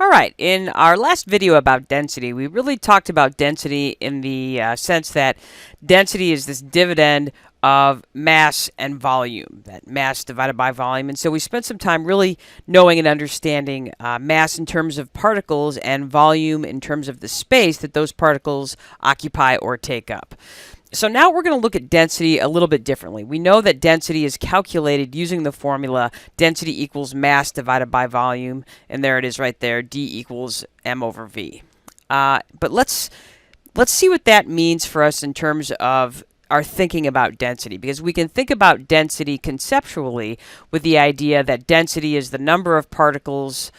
All right, in our last video about density, we really talked about density in the sense that density is this dividend of mass and volume, that mass divided by volume. And so we spent some time really knowing and understanding mass in terms of particles and volume in terms of the space that those particles occupy or take up. So now we're going to look at density a little bit differently. We know that density is calculated using the formula density equals mass divided by volume, and there it is right there, D equals M over V. But let's see what that means for us in terms of our thinking about density, because we can think about density conceptually with the idea that density is the number of particles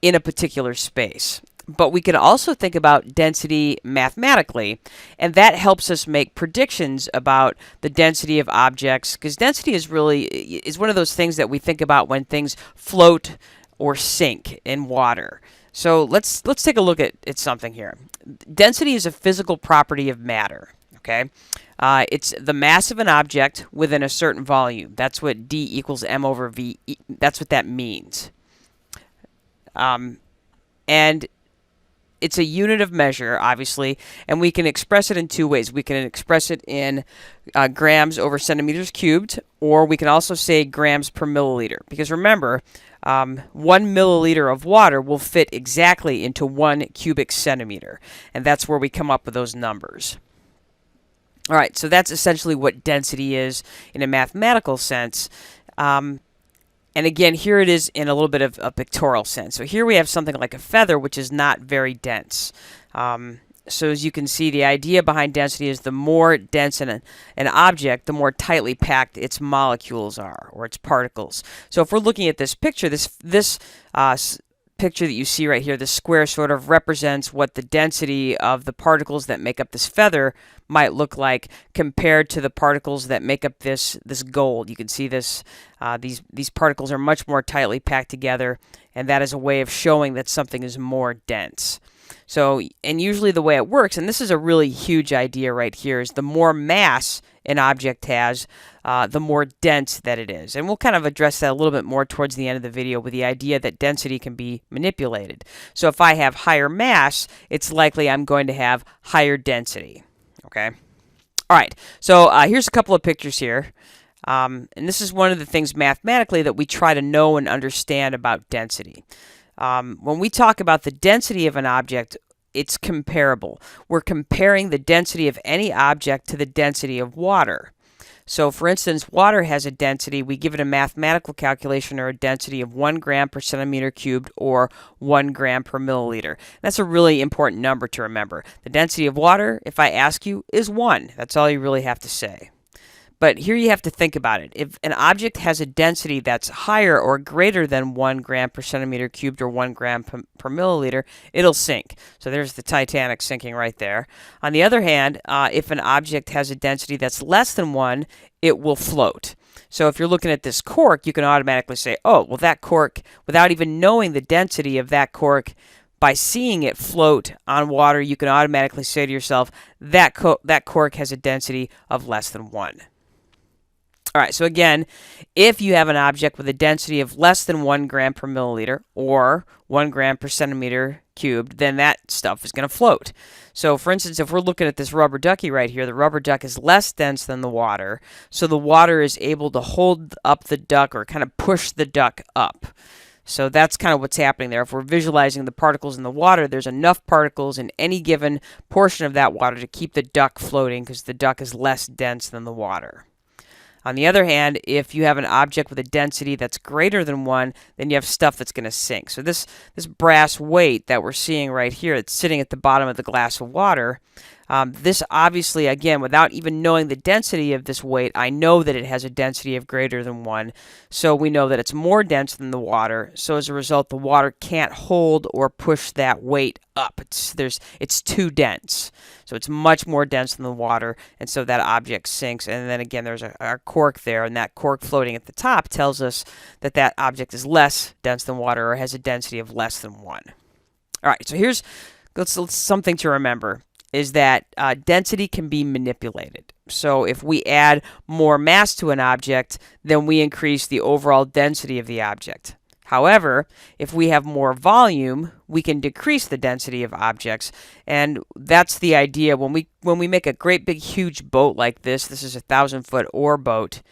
in a particular space. But we can also think about density mathematically, and that helps us make predictions about the density of objects, because density is one of those things that we think about when things float or sink in water. So let's take a look at something here. Density is a physical property of matter. Okay, it's the mass of an object within a certain volume. That's what D equals M over V. That's what that means. And it's a unit of measure, obviously, and we can express it in two ways. We can express it in grams over centimeters cubed, or we can also say grams per milliliter. Because remember, 1 milliliter of water will fit exactly into 1 cubic centimeter, and that's where we come up with those numbers. All right, so that's essentially what density is in a mathematical sense. And again, here it is in a little bit of a pictorial sense. So here we have something like a feather, which is not very dense. So as you can see, the idea behind density is the more dense an object, the more tightly packed its molecules are, or its particles. So if we're looking at this picture, this picture that you see right here, this square sort of represents what the density of the particles that make up this feather might look like compared to the particles that make up this gold. You can see this; these particles are much more tightly packed together, and that is a way of showing that something is more dense. So, and usually the way it works, and this is a really huge idea right here, is the more mass an object has, the more dense that it is. And we'll kind of address that a little bit more towards the end of the video with the idea that density can be manipulated. So if I have higher mass, it's likely I'm going to have higher density. Okay? All right, so here's a couple of pictures here. And this is one of the things mathematically that we try to know and understand about density. When we talk about the density of an object, it's comparable. We're comparing the density of any object to the density of water. So, for instance, water has a density. We give it a mathematical calculation or a density of 1 gram per centimeter cubed or 1 gram per milliliter. That's a really important number to remember. The density of water, if I ask you, is 1. That's all you really have to say. But here you have to think about it. If an object has a density that's higher or greater than 1 gram per centimeter cubed or 1 gram per milliliter, it'll sink. So there's the Titanic sinking right there. On the other hand, if an object has a density that's less than 1, it will float. So if you're looking at this cork, you can automatically say, oh, well, that cork, without even knowing the density of that cork, by seeing it float on water, you can automatically say to yourself, that cork has a density of less than 1. All right, so again, if you have an object with a density of less than 1 gram per milliliter or 1 gram per centimeter cubed, then that stuff is going to float. So for instance, if we're looking at this rubber ducky right here, the rubber duck is less dense than the water, so the water is able to hold up the duck or kind of push the duck up. So that's kind of what's happening there. If we're visualizing the particles in the water, there's enough particles in any given portion of that water to keep the duck floating because the duck is less dense than the water. On the other hand, if you have an object with a density that's greater than 1, then you have stuff that's going to sink. So this brass weight that we're seeing right here, it's sitting at the bottom of the glass of water, this obviously, again, without even knowing the density of this weight, I know that it has a density of greater than 1. So we know that it's more dense than the water. So as a result, the water can't hold or push that weight up. It's too dense. So it's much more dense than the water, and so that object sinks. And then again, there's a cork there, and that cork floating at the top tells us that that object is less dense than water or has a density of less than 1. All right, so here's something to remember. Is that density can be manipulated. So if we add more mass to an object, then we increase the overall density of the object. However, if we have more volume, we can decrease the density of objects, and that's the idea. When we make a great big huge boat like this is a 1,000-foot oar boat.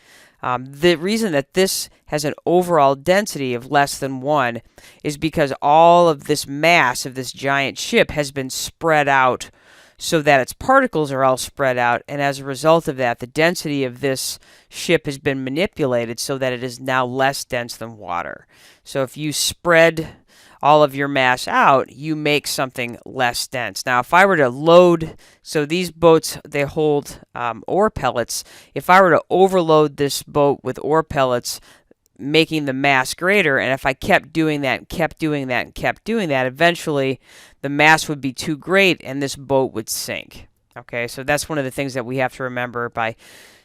The reason that this has an overall density of less than 1 is because all of this mass of this giant ship has been spread out so that its particles are all spread out, and as a result of that, the density of this ship has been manipulated so that it is now less dense than water. So if you spread all of your mass out, you make something less dense. Now, if I were to load, so these boats, they hold ore pellets. If I were to overload this boat with ore pellets, making the mass greater, and if I kept doing that and kept doing that and kept doing that, eventually the mass would be too great and this boat would sink. Okay, so that's one of the things that we have to remember. By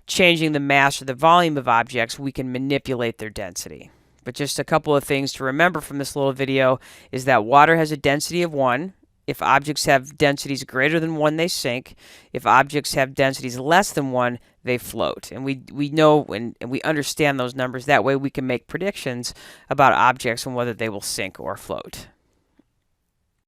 changing the mass or the volume of objects, we can manipulate their density. But just a couple of things to remember from this little video is that water has a density of 1. If objects have densities greater than 1, they sink. If objects have densities less than 1, they float. And we know and we understand those numbers. That way we can make predictions about objects and whether they will sink or float.